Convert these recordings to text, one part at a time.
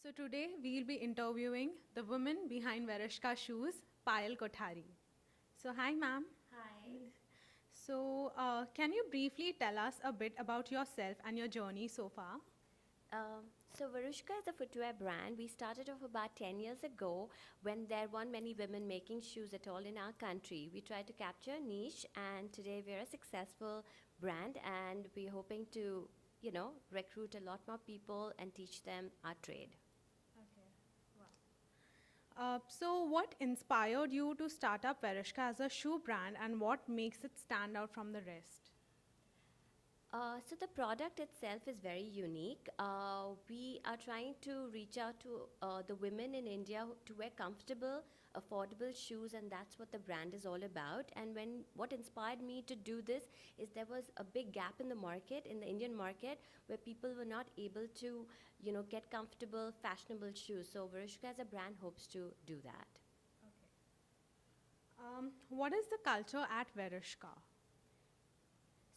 So today we'll be interviewing the woman behind Verushka shoes, Payal Kothari. So hi ma'am. Hi. So can you briefly tell us a bit about yourself and your journey so far? So Verushka is a footwear brand. We started off about 10 years ago when there weren't many women making shoes at all in our country. We tried to capture a niche, and today we're a successful brand, and we're hoping to, recruit a lot more people and teach them our trade. So what inspired you to start up Verushka as a shoe brand and what makes it stand out from the rest? So the product itself is very unique. We are trying to reach out to the women in India to wear comfortable, affordable shoes, and that's what the brand is all about. And what inspired me to do this is there was a big gap in the market, in the Indian market, where people were not able to, get comfortable, fashionable shoes. So Verushka as a brand hopes to do that. What is the culture at Verushka?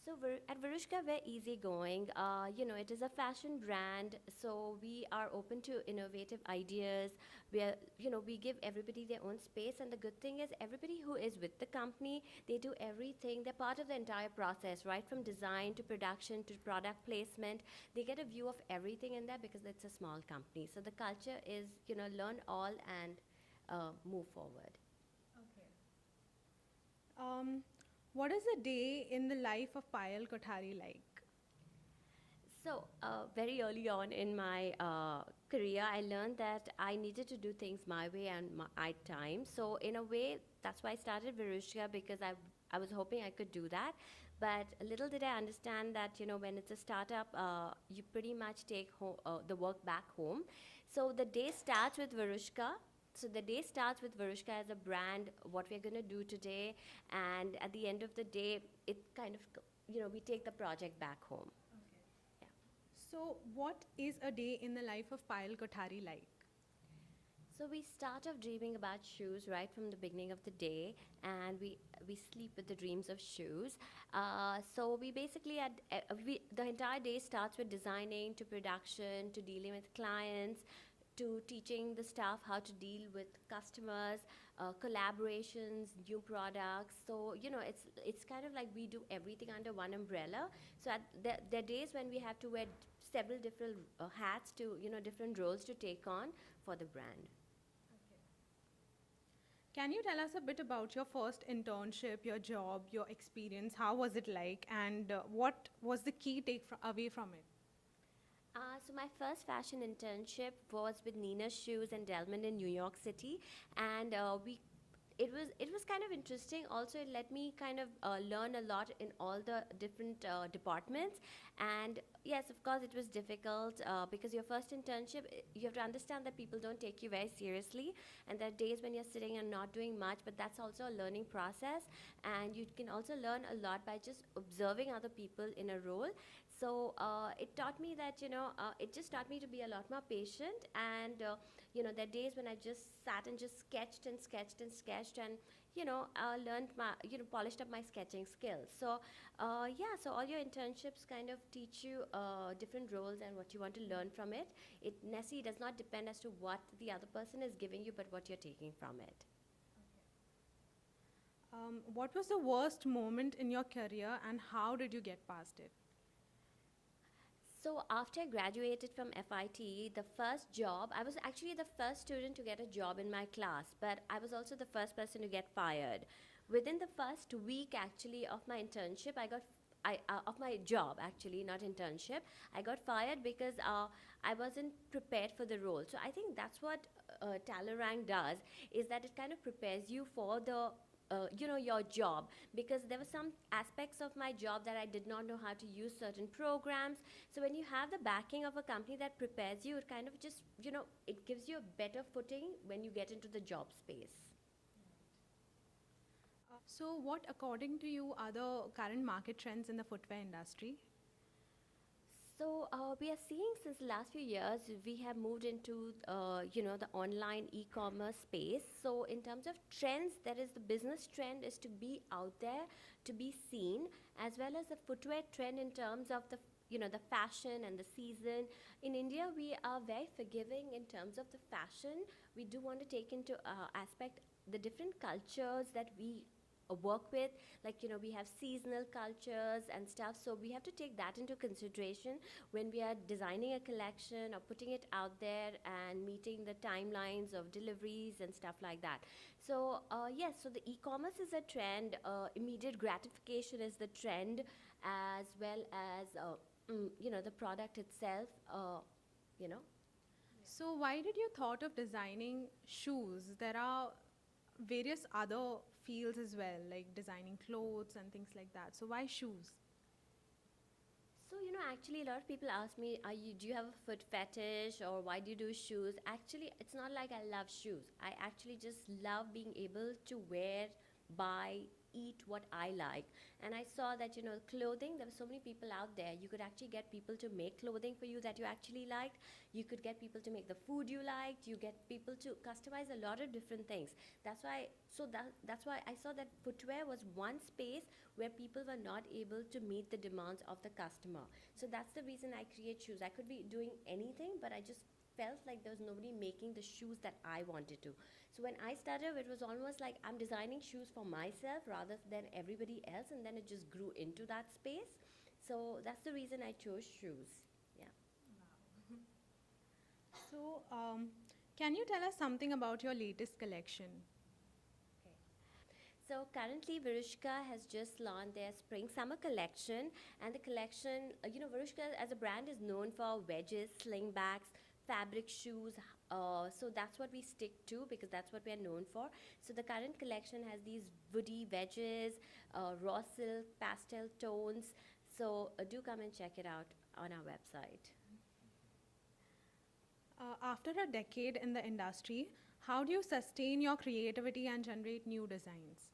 So at Verushka, we're easygoing. It is a fashion brand, so we are open to innovative ideas. We give everybody their own space, and the good thing is, everybody who is with the company, they do everything. They're part of the entire process, right from design to production to product placement. They get a view of everything in there because it's a small company. So the culture is, learn all and move forward. Um, what is a day in the life of Payal Kothari like? So, very early on in my career, I learned that I needed to do things my way and my time. So, in a way, that's why I started Verushka because I was hoping I could do that. But little did I understand that, when it's a startup, you pretty much take the work back home. So, the day starts with Verushka. So the day starts with Verushka as a brand, what we're going to do today, and at the end of the day, it kind of, we take the project back home. Yeah. So what is a day in the life of Payal Kothari like? So we start off dreaming about shoes right from the beginning of the day, and we sleep with the dreams of shoes. So we basically the entire day starts with designing to production to dealing with clients to teaching the staff how to deal with customers, collaborations, new products. So it's kind of like we do everything under one umbrella. So there are days when we have to wear several different hats to different roles to take on for the brand. Can you tell us a bit about your first internship, your job, your experience? How was it like, and what was the key away from it? So my first fashion internship was with Nina Shoes and Delman in New York City, and we it was kind of interesting. Also, it let me kind of learn a lot in all the different departments. And yes, of course, it was difficult because your first internship, you have to understand that people don't take you very seriously, and there are days when you're sitting and not doing much. But that's also a learning process, and you can also learn a lot by just observing other people in a role. So it taught me that it just taught me to be a lot more patient, and there are days when I just sat and just sketched and sketched and sketched, and learned my polished up my sketching skills. So yeah, so all your internships kind of teach you different roles and what you want to learn from it. It necessarily does not depend as to what the other person is giving you, but what you're taking from it. What was the worst moment in your career, and how did you get past it? So after I graduated from FIT, the first job, I was actually the first student to get a job in my class, but I was also the first person to get fired. Within the first week actually of my internship, of my job actually, not internship, I got fired because I wasn't prepared for the role. So I think that's what Talerang does, is that it kind of prepares you for the your job, because there were some aspects of my job that I did not know how to use certain programs. So when you have the backing of a company that prepares you, it kind of just it gives you a better footing when you get into the job space. So what, according to you, are the current market trends in the footwear industry? So we are seeing since the last few years we have moved into the online e-commerce space. So in terms of trends, there is the business trend is to be out there, to be seen, as well as the footwear trend in terms of the the fashion and the season. In India, we are very forgiving in terms of the fashion. We do want to take into aspect the different cultures that we work with. Like, we have seasonal cultures and stuff, so we have to take that into consideration when we are designing a collection or putting it out there and meeting the timelines of deliveries and stuff like that. So yes, so the e-commerce is a trend, immediate gratification is the trend, as well as the product itself, you know. So why did you thought of designing shoes? There are various other fields as well, like designing clothes and things like that. So why shoes? So, actually, a lot of people ask me, do you have a foot fetish, or why do you do shoes? Actually, it's not like I love shoes. I actually just love being able to wear, buy, eat what I like. And I saw that, clothing, there were so many people out there. You could actually get people to make clothing for you that you actually liked. You could get people to make the food you liked. You get people to customize a lot of different things. That's why I saw that footwear was one space where people were not able to meet the demands of the customer. So that's the reason I create shoes. I could be doing anything, but I just felt like there was nobody making the shoes that I wanted to. So when I started, it was almost like I'm designing shoes for myself rather than everybody else, and then it just grew into that space. So that's the reason I chose shoes. Yeah. So, can you tell us something about your latest collection? Okay. So currently, Verushka has just launched their spring summer collection, and the collection, Verushka as a brand is known for wedges, slingbacks, fabric shoes. So that's what we stick to because that's what we are known for. So the current collection has these woody wedges, raw silk, pastel tones. So do come and check it out on our website. After a decade in the industry, how do you sustain your creativity and generate new designs?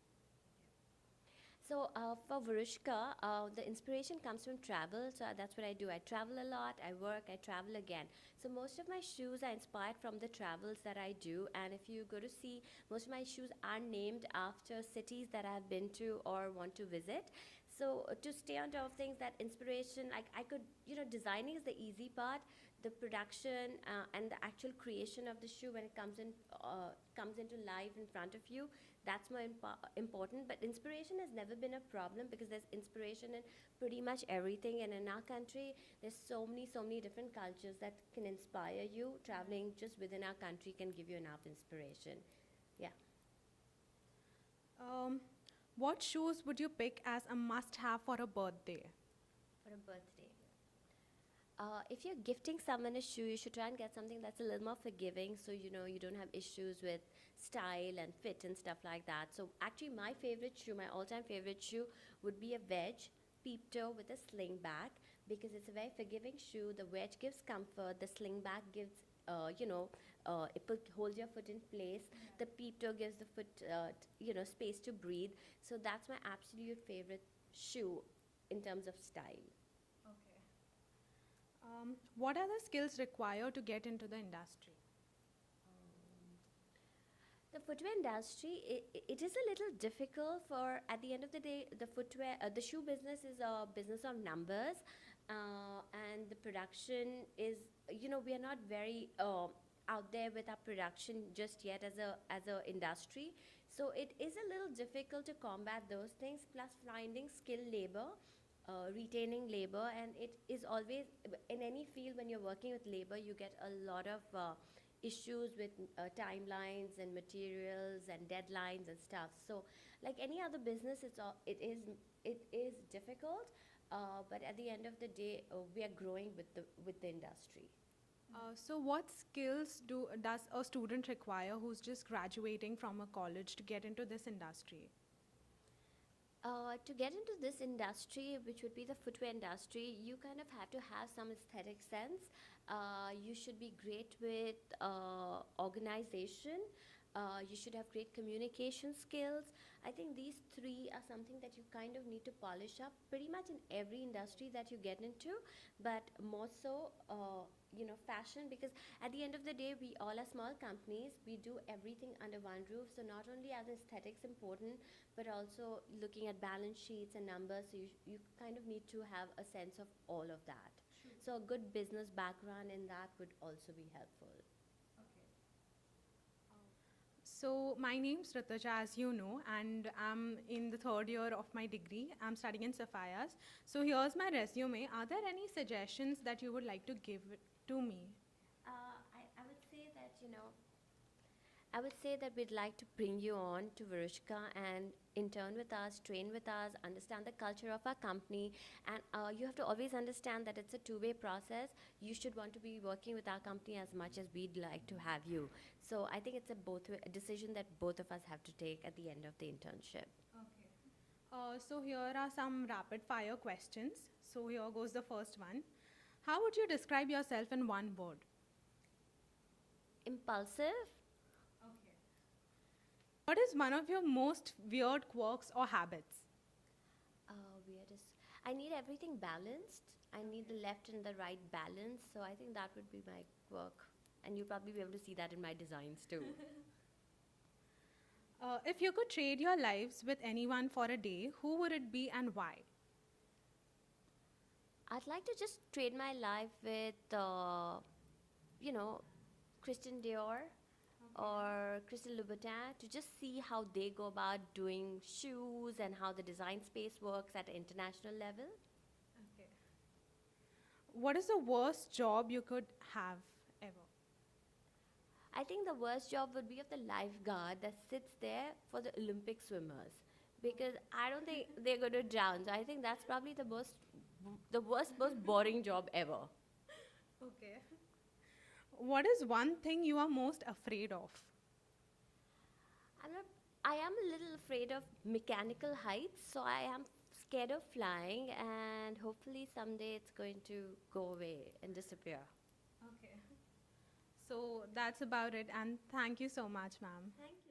So for Verushka, the inspiration comes from travel. So that's what I do. I travel a lot, I work, I travel again. So most of my shoes are inspired from the travels that I do. And if you go to see, most of my shoes are named after cities that I've been to or want to visit. So to stay on top of things, that inspiration, like I could, designing is the easy part. The production and the actual creation of the shoe when it comes into life in front of you, that's more important. But inspiration has never been a problem because there's inspiration in pretty much everything. And in our country, there's so many different cultures that can inspire you. Traveling just within our country can give you enough inspiration. Yeah. What shoes would you pick as a must-have for a birthday? For a birthday. If you're gifting someone a shoe, you should try and get something that's a little more forgiving, so you don't have issues with style and fit and stuff like that. So actually, my favorite shoe, my all-time favorite shoe, would be a wedge peep toe with a sling back because it's a very forgiving shoe. The wedge gives comfort. The sling back gives, holds your foot in place. The peep toe gives the foot, space to breathe. So that's my absolute favorite shoe in terms of style. What are the skills required to get into the industry? The footwear industry, it is a little difficult for, at the end of the day, the shoe business is a business of numbers, and the production is, we are not very out there with our production just yet as a industry. So it is a little difficult to combat those things, plus finding skilled labor. Retaining labor, and it is always in any field when you're working with labor, you get a lot of issues with timelines and materials and deadlines and stuff. So like any other business, it is difficult, but at the end of the day, we are growing with the industry. So what skills does a student require who's just graduating from a college to get into this industry? To get into this industry, which would be the footwear industry, you kind of have to have some aesthetic sense. You should be great with organization. You should have great communication skills. I think these three are something that you kind of need to polish up pretty much in every industry that you get into, but more so, fashion, because at the end of the day, we all are small companies. We do everything under one roof. So not only are the aesthetics important, but also looking at balance sheets and numbers. So you kind of need to have a sense of all of that. Sure. So a good business background in that would also be helpful. So my name's Rutuja, as you know, and I'm in the third year of my degree. I'm studying in Sapphires. So here's my resume. Are there any suggestions that you would like to give to me? I would say that, I would say that we'd like to bring you on to Verushka and intern with us, train with us, understand the culture of our company. And you have to always understand that it's a two-way process. You should want to be working with our company as much as we'd like to have you. So I think it's a decision that both of us have to take at the end of the internship. Okay. So here are some rapid fire questions. So here goes the first one. How would you describe yourself in one word? Impulsive. Okay. What is one of your most weird quirks or habits? Weirdest. I need everything balanced. I need the left and the right balance. So I think that would be my quirk. And you'll probably be able to see that in my designs too. If you could trade your lives with anyone for a day, who would it be and why? I'd like to just trade my life with, Christian Dior or Christian Louboutin to just see how they go about doing shoes and how the design space works at an international level. Okay. What is the worst job you could have ever? I think the worst job would be of the lifeguard that sits there for the Olympic swimmers, because I don't think they're going to drown. So I think that's probably the worst, most boring job ever. Okay. What is one thing you are most afraid of? I am a little afraid of mechanical heights, so I am scared of flying, and hopefully someday it's going to go away and disappear. Okay. So that's about it, and thank you so much, ma'am. Thank you.